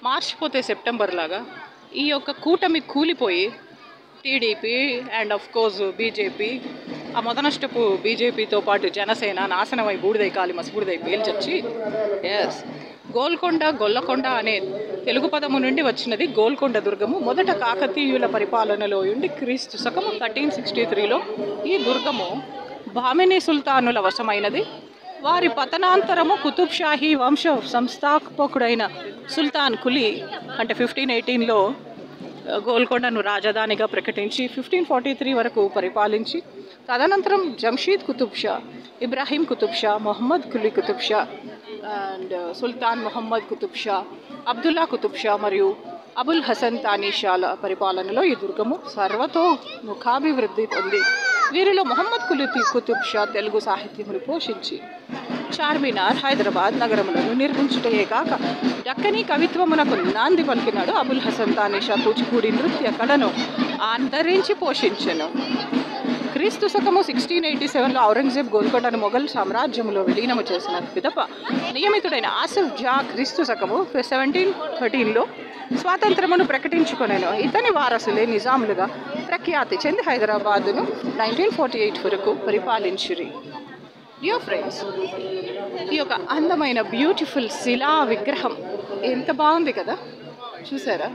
మార్చిపోతే September లాగా ఈ యొక్క కూటమి కూలిపోయి TDP and of course BJP, ఆ మొదనష్టపు బీజేపీతో పాటు జనసేన నాశనమై బూడిదై కాలి మసిబూడిదై పేల్చొచ్చి ఎస్ గోల్కొండ గొల్లకొండ అనే తెలుగు పదము నుండి వచ్చినది గోల్కొండ దుర్గము. మొదట కాకతీయుల పరిపాలనలో ఉండి క్రీస్తు శకము 1363లో ఈ దుర్గము భామిని సుల్తానుల వశమైనది. వారి పతనాంతరము కుతుబ్ షాహీ వంశ సంస్థాపకుడైన సుల్తాన్ కులీ అంటే 1518లో గోల్కొండను రాజధానిగా ప్రకటించి 1543 వరకు పరిపాలించి తదనంతరం జంషీద్ కుతుబ్ షా, ఇబ్రాహీం కుతుబ్ షా, మొహమ్మద్ కులీ కుతుబ్ షా అండ్ సుల్తాన్ మొహమ్మద్ కుతుబ్ షా, అబ్దుల్లా కుతుబ్ షా మరియు అబుల్ హసన్ తానీషాల పరిపాలనలో ఈ దుర్గము సర్వతో ముఖాభివృద్ధి పొంది వీరిలో మొహమ్మద్ కులీ కుతుబ్ షా తెలుగు సాహిత్యమును పోషించి చార్మినార్ హైదరాబాద్ నగరములను నిర్మించుటయే కాక దక్కనీ కవిత్వమునకు నాంది పలికినాడు. అబుల్ హసన్ తానీషా కూచిపూడి నృత్య కళను ఆంతరించి పోషించెను. క్రీస్తు శకము 1687లో ఔరంగజేబ్ గోల్కొండను మొఘల్ సామ్రాజ్యంలో విలీనము చేసిన పిదప నియమితుడైన ఆసిఫ్ జా క్రీస్తు శకము 1713లో స్వాతంత్రమును ప్రకటించుకొనెను. ఇతని వారసులే నిజాములుగా ప్రఖ్యాతి చెంది హైదరాబాదును 1948 వరకు పరిపాలించిరి. డియర్ ఫ్రెండ్స్, ఈ యొక్క అందమైన బ్యూటిఫుల్ శిలా విగ్రహం ఎంత బాగుంది కదా, చూసారా?